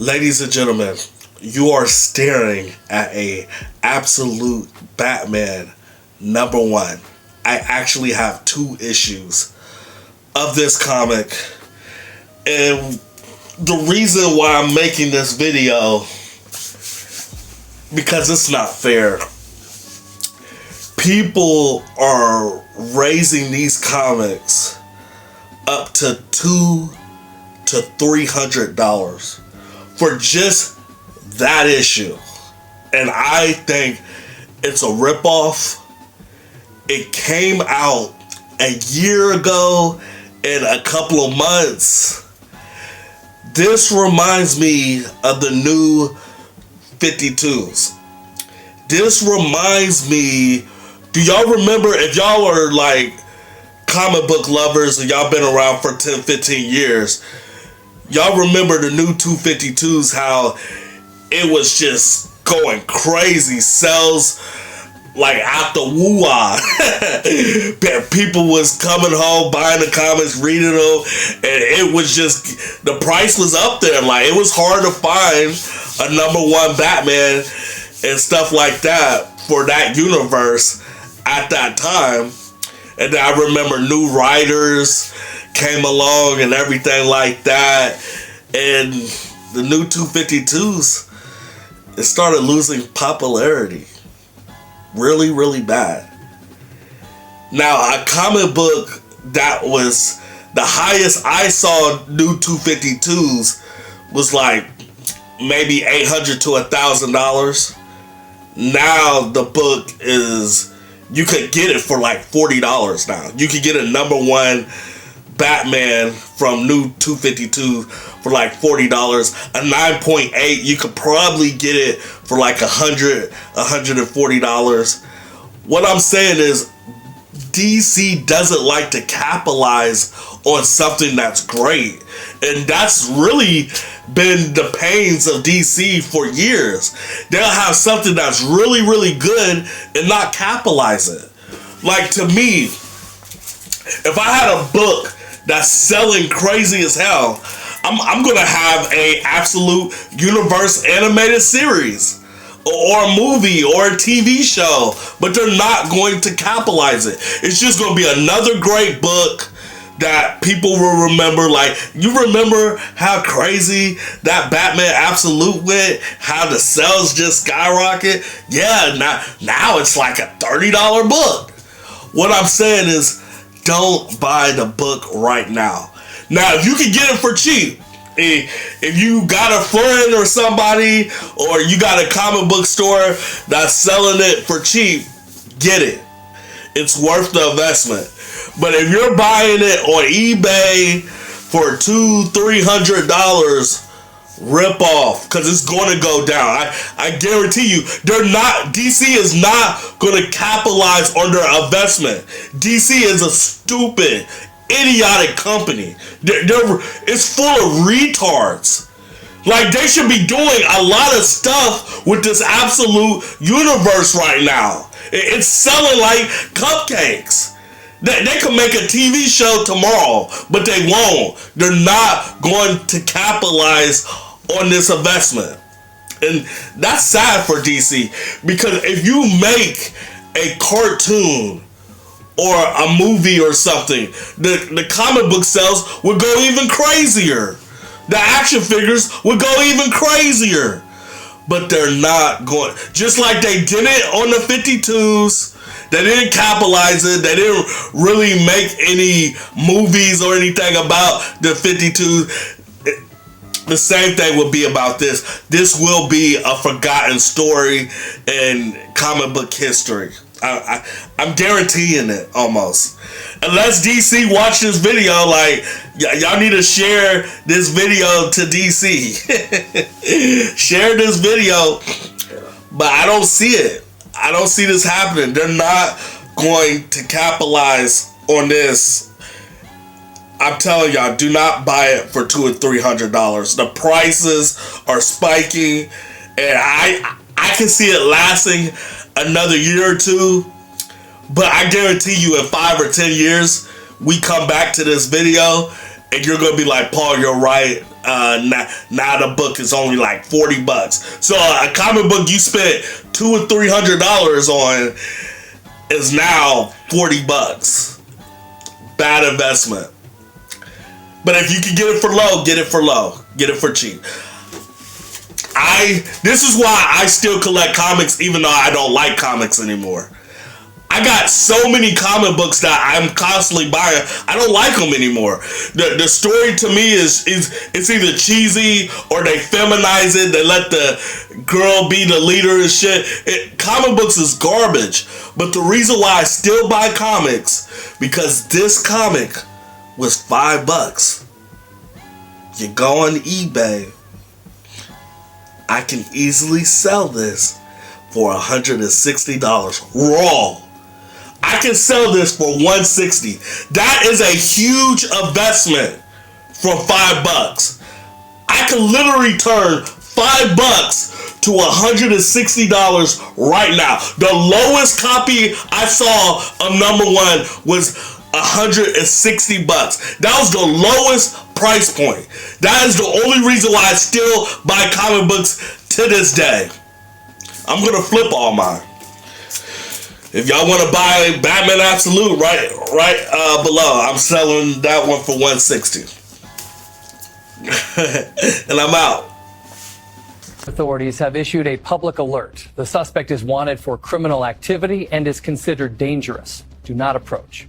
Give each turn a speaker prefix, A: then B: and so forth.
A: Ladies and gentlemen, you are staring at a absolute Batman #1. I actually have 2 issues of this comic, and the reason why I'm making this video, because it's not fair. People are raising these comics up to $200 to $300 for just that issue, and I think it's a ripoff. It came out a year ago in a couple of months. This reminds me of the new 52s. This reminds me, do y'all remember, if y'all are like comic book lovers and y'all been around for 10, 15 years, y'all remember the new 252s, how it was just going crazy. Sales like out the woo-ah. People was coming home, buying the comics, reading them, and it was just, the price was up there. Like, it was hard to find a #1 Batman and stuff like that for that universe at that time. And then I remember new writers came along and everything like that, and the new 252s, it started losing popularity really, really bad. Now, a comic book that was the highest I saw new 252s was like maybe $800 to $1,000. Now the book is, you could get it for like $40 now. You could get a #1 Batman from new 252 for like $40. A 9.8, you could probably get it for like $100, $140. What I'm saying is, DC doesn't like to capitalize on something that's great. And that's really been the pains of DC for years. They'll have something that's really, really good and not capitalize it. Like, to me, if I had a book that's selling crazy as hell, I'm gonna have a absolute universe animated series or a movie or a TV show, but they're not going to capitalize it. It's just gonna be another great book that people will remember. Like, you remember how crazy that Batman Absolute went, how the sales just skyrocket? Yeah, now it's like a $30 book. What I'm saying is, don't buy the book right now. Now, if you can get it for cheap, if you got a friend or somebody, or you got a comic book store that's selling it for cheap, get it. It's worth the investment. But if you're buying it on eBay for $200, $300, rip off, because it's going to go down. I guarantee you, DC is not going to capitalize on their investment. DC is a stupid, idiotic company. It's full of retards. Like, they should be doing a lot of stuff with this absolute universe right now. It's selling like cupcakes. They could make a TV show tomorrow, but they won't. They're not going to capitalize on this investment. And that's sad for DC, because if you make a cartoon or a movie or something, the comic book sales would go even crazier. The action figures would go even crazier. But they're not going. Just like they did it on the 52s. They didn't capitalize it. They didn't really make any movies or anything about the 52s. The same thing will be about this. This will be a forgotten story in comic book history. I'm guaranteeing it, almost. Unless DC watch this video, like, y'all need to share this video to DC. Share this video. But I don't see it. I don't see this happening. They're not going to capitalize on this. I'm telling y'all, do not buy it for $200 or $300. The prices are spiking, and I can see it lasting another year or two. But I guarantee you, in 5 or 10 years, we come back to this video And you're gonna be like, Paul, you're right. Now the book is only like $40. So a comic book you spent $200 or $300 on is now $40. Bad investment. But if you can get it for low, get it for low. Get it for cheap. This is why I still collect comics, even though I don't like comics anymore. I got so many comic books that I'm constantly buying. I don't like them anymore. The story to me is it's either cheesy or they feminize it. They let the girl be the leader and shit. Comic books is garbage. But the reason why I still buy comics, because this comic was $5. You go on eBay, I can easily sell this for $160 raw. I can sell this for $160. That is a huge investment for $5. I can literally turn $5 to $160 right now. The lowest copy I saw of #1 was $160. That was the lowest price point. That is the only reason why I still buy comic books to this day. I'm gonna flip all mine. If y'all want to buy Batman Absolute, right below, I'm selling that one for $160. And I'm out.
B: Authorities have issued a public alert. The suspect is wanted for criminal activity and is considered dangerous. Do not approach.